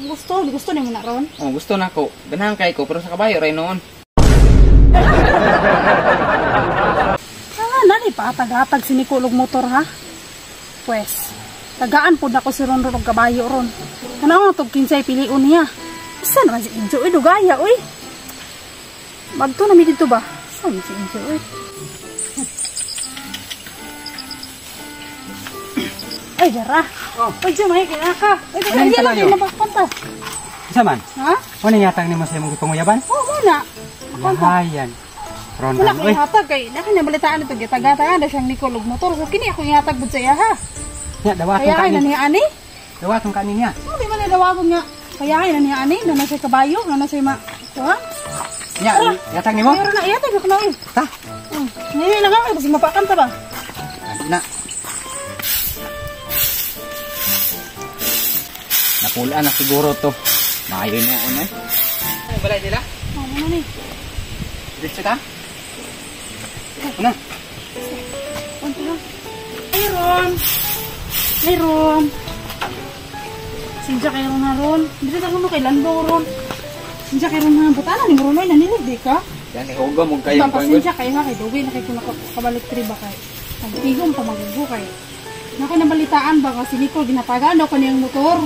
Gusto ni mo na ron? Oh, gusto na ko. Ganahan kay ko pero sa kabayo ray noon. Nani pa tagatag sinikulog motor ha? Pues, tagaan po na ko si Ron og kabayo ron. Kanang tog kinsay piliun niya. Saan naman si Injo? Dugaya, uy. Magto na mi dito ba? Saan si Injo, uy? Ay, dara. Uy, Diyo, may kinaka. Uy, kaya lang yung napagpanta. Isa man? Ha? Ano yatang ni mo sa imong gipanguyaban? Oo, muna. Yahayan. Ron, Wala ko uy. ihatag kay nakinabalitaan ito. Tagatagan na siyang Nicolog motor. So, kini ako ihatag bud sa iya, ha? Nya, dawatong Kaya kay kanin. na niya ani? Dawatong kanin niya. Di man nadawagon nga. Kaya kay na niya ani? Na siya kabayo? Na siya ma... Ha? Nya, yatang ni mo? Mayroon na ihatag ako na, uy. Ta? Ngayon lang ako. Kasi mapakanta ba? Na. Napulaan na siguro to. Maayo na ako na eh. Ano balay nila? Ano ni? Dito ka? Ano? Konti lang. Mayroon. Mayroon. Sinja kayo na ron. Dito ka kay Lando ron. Sinja kayo na. Butana ni Bruno nanilig di ka? Yan kay hugo mo kayo Tapos sinja kayo nga kay Dobi na kayo nakabalik triba kay. Pagtigom pa magugo kay. Nakinabalitaan ba kasi Nicole ginatagaan daw kaniyang motor.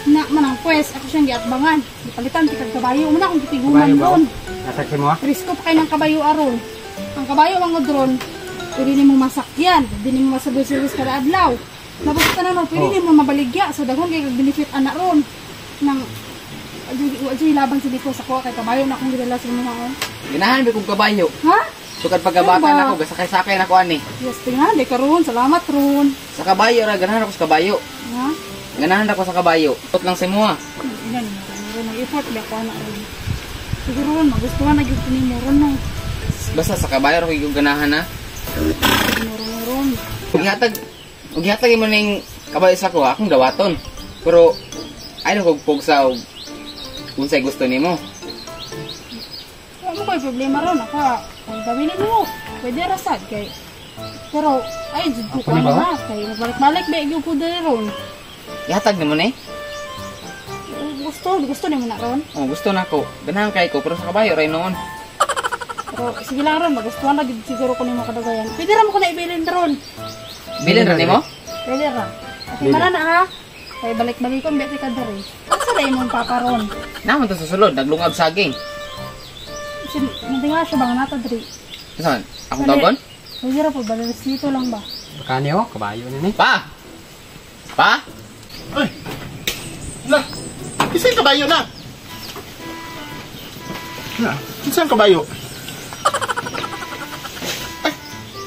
Na manang pues ako siyang giatbangan. Dipalitan tikag kabayo mo na kung gitiguman ron. Nasakit mo ha? Risko pa kayo ng kabayo aron. Ang kabayo ang odron, pwede nimo masakyan, pwede nimo masabi-service kada adlaw. Tapos na no, pwede nimo mabaligya so daghang kay benefit ana ron nang adjay labang sa dito sa ko kay kabayo na akong gidala sa mga on. Ganahan ba kong kabayo? Ha? Sukad pagkabata na ako, gasakay-sakay na ko ani. Yes, tingnan di karon, salamat ron. Sa kabayo ra ganahan ako sa kabayo. Ha? Ganahan ako sa kabayo. Tot lang sa mo. Ilan mo effort ba ko na ron. Siguro ron magustuhan na gyud nimo ron no. Basta sa kabayo ra ko ganahan na. Ron. Ug gihatag mo ning kabayo sa ko, akong dawaton. Pero ay ko pugsa og unsay gusto nimo. Ano kay problema ron ako. Kung gawin mo, pwede rasad kay. Pero ay jud ko Ako ni ba? na kay balik-balik ba gyud ko diri ron. Gihatag nimo ni? Gusto ni mo na ron. Oh, gusto na ko. Ganahan kay ko pero sa kabayo ray noon. Pero sige lang ron, magustuhan na gid siguro ko nimo kadagayan. Pwede ra mo ko na ibilin ron. Bilin ra nimo? Pwede ra. Okay man na ha. Kay balik-balik ko mbete ka diri. Asa ra imong papa ron? Naman to sa sulod, naglungag saging. Hindi nga siya bang nata diri. Saan? Akong dogon? Pwede ra po balalas dito lang ba? Bakani oh, kabayo na ni. Pa! Pa! Ay! Na! Isang kabayo na! Na? Isang kabayo? Ay!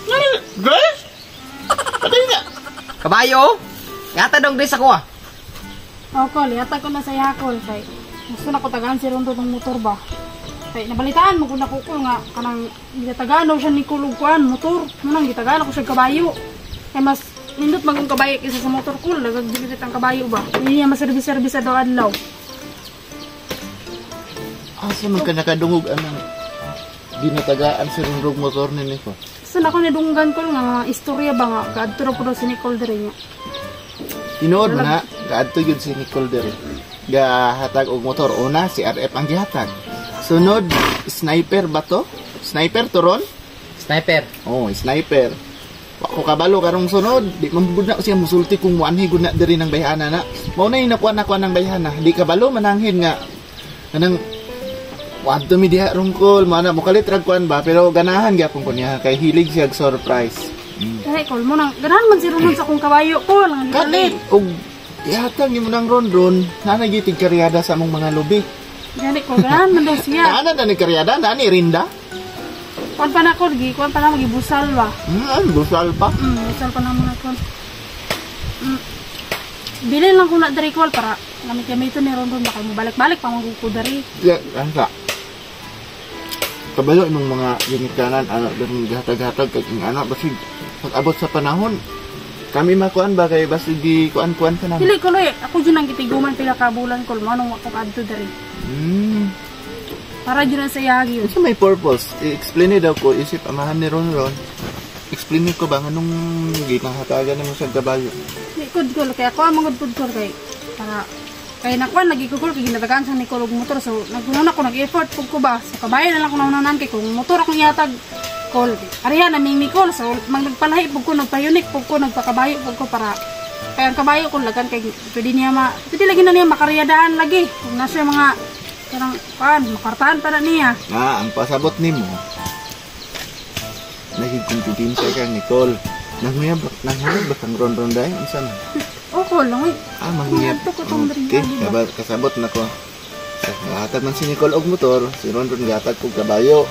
Nari! Grace? Patay nga! Kabayo! Yata dong sa ko ah. Kol, yata ko na sa yakol kay gusto na ko tagaan si Rondo ng motor ba. Kay nabalitaan mo kung nakukul nga kanang gitagaan daw siya ni kulugkuan motor. Manang gitagaan ako siya kabayo. Kay mas nindot magong kabayo kaysa sa motor ko, lagagdilit ang kabayo ba. Hindi niya maservis-service daw adlaw. Asa man ka nakadungog anang ginatagaan si Rundog motor ni Nico? Saan ako nidunggan ko nga istorya ba nga kaadto po daw si Nicole diri niya. Tinood mo na, gaadto yun si Nicole dere. Gahatag og motor. Una, si RF ang gihatag. Sunod, sniper ba to? Sniper to ron? Sniper. Oh, sniper. Ako kabalo karong sunod, di mambud na siya musulti kung muanhi gud na diri ng bayhana na. Mao na nakuha ng bayhana. Di kabalo mananghin nga kanang wadto mi diha rungkol, mana mo kalit rag kuan ba pero ganahan gyapon ko niya kay hilig siya surprise. Kaya Col mo nang ganahan man si Ronon sa akong kabayo ko lang Kalit og ihatag ni mo nang ron nanagitig karyada sa among mga lubi. Gani ko ganahan man daw siya. Ana na ni karyada, na ni Rinda. Kuan pa na ko kuan pa na magibusal ba. Busal pa. Busal pa na mo na kon. Bilin lang ko na dari Col para lamit kami ito ni Ronon baka mo balik-balik pa magkuko dari. Ya, kansa. Kabalo imong mga ginikanan anak dan gihatag-hatag kay ing anak basig pag-abot sa panahon kami makuan ba kay basig di kuan-kuan ka na. Dili ko loy, ako jud nang gitiguman pila ka bulan Col mo nung ako kadto dari. Para jud na sa yagi. Sa may purpose, i-explain ni daw ko isip amahan ni Ron. Explain ko ba nganong ginahatagan nimo sa kabayo. Di ko kay ako ang mga good kay para Kaya nakuan, lagi ko kay ginatagaan sa Nicole og motor. So, naguna ko, nag-effort po ko ba. So, kabayan na lang ko naunanan kay kung motor akong yatag, call. Ariya, naming Nicole. So, nagpalahi po ko, nagpa-unique po ko, nagpakabayo po ko para, kaya ang kabayo ko lagan kay, pwede lagi na niya makaryadaan lagi. Kung nasa mga, karang, makartaan pa na niya. Ang pasabot nimo. Nagigkumpetensya ka, Nicole. Nangyab ba kang ron-ron dahil? Isa man. Oo, lang eh. Mangyab. Ito ko itong Okay, brinda. kasabot na ko. Hatag man si Nicole og motor, si ron-ron gatag kog kabayo.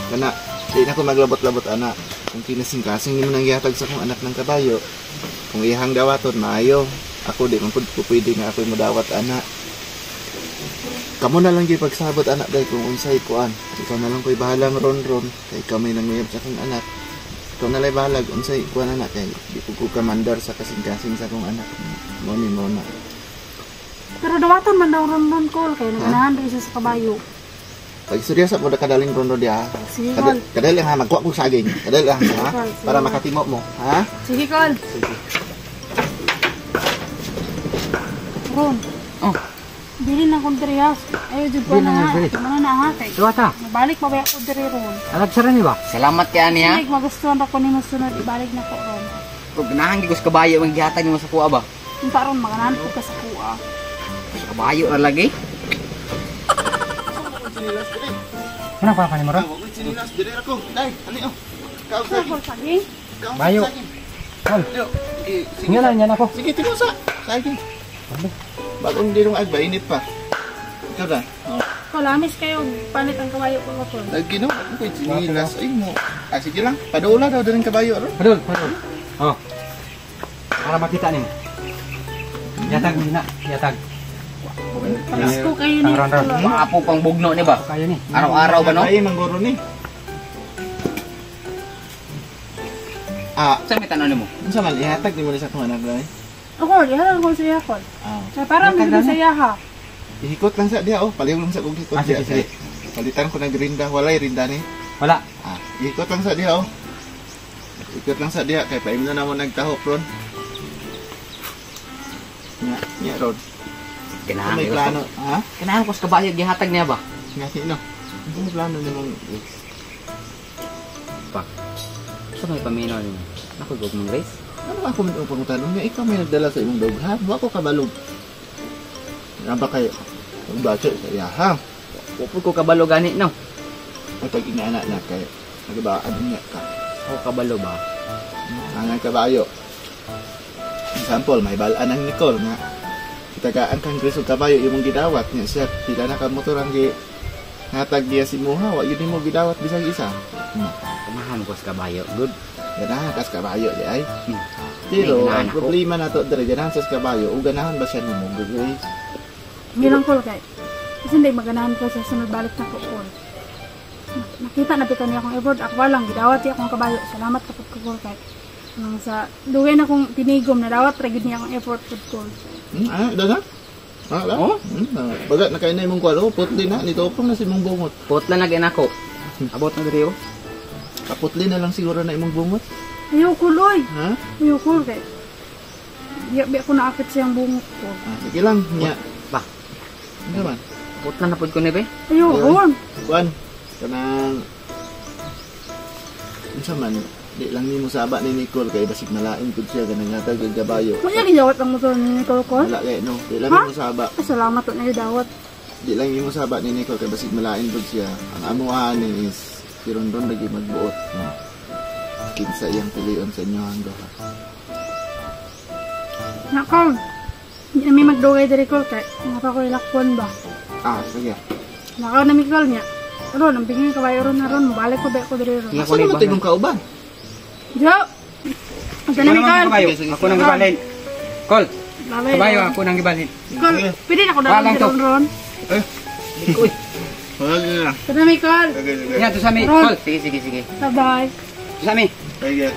Kana, di na ko maglabot-labot anak. Kung kinasing-kasing nimo nang gihatag sa kong anak ng kabayo, kung ihang dawaton, maayo. Ako di man pud ko pwede nga ako'y modawat anak. Kamu na lang pagsabot anak dahil kung unsay kuan. Ikaw na lang ko'y bahalang ron-ron. Kaya ikaw may nanguyab sa akong anak. Ikaw na lang bahalag unsay kuan anak. Kaya di ko kamandar sa kasing-kasing sa akong anak. Moni mo na. Pero dawaton man daw ron call. Kaya naganahan rin siya sa kabayo. Pag seryosa mo na kadaling ron-ron diya. Sige, call. Kadali lang ha, magkuha kong saging. Kadali lang ha, para makatimo mo. Ha? Sige, call. Sige. Ron. Oh, Dili na kong driyas. Ayaw dyan ko Dili na na, ha. dili. Tumana na ha. Kay Duwata. mabalik pa ba ako diri ron. Alagsara ni ba? Salamat kay ani ha. Sige, magustuhan ako ni masunod. Ibalik na ko ron. Kung ganahan gid ko sa kabayo ang gihatag nimo sa kuha ba. Punta ron, maganahan ko ka sa kuha. Sa kabayo ra lagi. Ano pa pa ni Maro? Huwag sinilas, dili ako. Dai, ani oh. Kaw Sa call saging. Bayo. Kol. Sige lang yan ako. Sige, timo sa. Saging. Bagong dirong agba, init pa. Ikaw na. Call, amis kayo. Palit ang kabayo ko ko. Lagi no, ako ko'y sinilas. Ay mo. Sige lang, padula daw din kabayo. Aro. Padul, padul. Oh. Para makita ni. Yatag mo na, yatag. Pasko kayo ni. Ron-ron. Maapo pang bugno ni ba? Kayo ni. Araw-araw ba no? Ay, mangguro ni. Sa may tanong nimo. Ano sa man, ihatag di mo na sa kong anak na Ako, ihalang ko siya call. Kaya para may sa iya ha. Ihikot lang sa diha, oh. Palihog lang sa kong hikot Sige, sige. Palitan ko na grinda. Walay rinda ni. Wala. Ihikot lang sa diha, oh. Ikot lang sa diha. Kaya paim na naman nagtahok, Ron. Nya, Ron. Ganahan May ko. plano, ha? Ganahan ko sa kabayo gihatag niya ba? Nga, no. Ano may plano niyo mong... Pa. Sa may paminaw nimo. Ako gog mong guys. Ano ba ako may pangutanong niya? Ikaw may nagdala sa imong doghan. Huwag ko kabalog. Nga ba kayo? Ang bacho, kaya ha? Upod ko kabalo gani no. Ay pag inaana na kayo. Nagabaan niya ka. Ako kabalo ba? Angang kabayo. Example, may balaan ng Nicole nga. Itagaan kang grisog kabayo imong gidawat niya siya. Pila na ka motor ang hatag niya si Muha. Wag yun mo gidawat bisag isa. Ganahan ko sa kabayo. Good. Ganahan kas kabayo di ay. Hmm. Pero May ganahan ang ako. problema na to dere ganahan sa kabayo o ganahan ba siya nimo guys? Bilang call kay. Kasi hindi maganahan ko sa sunod balik na ko call. Nakita na pito niya akong effort. Ako lang, gidawat niya akong kabayo. Salamat kapag ko call kay. Nang sa duwe na akong tinigom na dawat ragid niya akong effort with call. Dada? Wala? Oh? Bagat na kayo na imong kwalo, putli na, nitopong na si imong bungot. Putla na gina ko. Abot na diri oh. Kaputli na lang siguro na imong bungot. Ayaw call oy. Ha? Ayaw call kay. Di ako naakit siyang bungot ko. Sige lang, niya. Ba. Ano naman? Putla na pud ko ni be. Ayaw, Ron. Kuan, kanang... Ano man, di lang ni mo saba ni Nicole kay basig malain pud siya ganang hatag og gabayo. Kanya gidawat ang motor ni Nicole call. Wala kay no, di lang Ha? ni mo saba. Salamat to na dawat. Di lang ni mo saba ni Nicole kay basig malain pud siya. Ang amuhan ni is si Rondon lagi magbuot. Kinsa iyang pilion sa inyo ang duha. Nakaw. Hindi na may magdugay diri call kay. Napa ko ilakwan ba? Sige. Nakaw na mi call niya. Ron, ang bigyan kabayo ron na ron. Mabalik ko ba ako diri ron. Asa naman tingong kauban? Jo! Ang tanami call. Ako nang gibalhin. Kol. Lalay. Kabayo ako nang gibalhin. Call. Pwede na ako dalang Walang diri ron. Uy. Tanami call. Yan to sa mi. Ron. Kol. Sige, sige, sige. Bye-bye. To sa mi. Sige.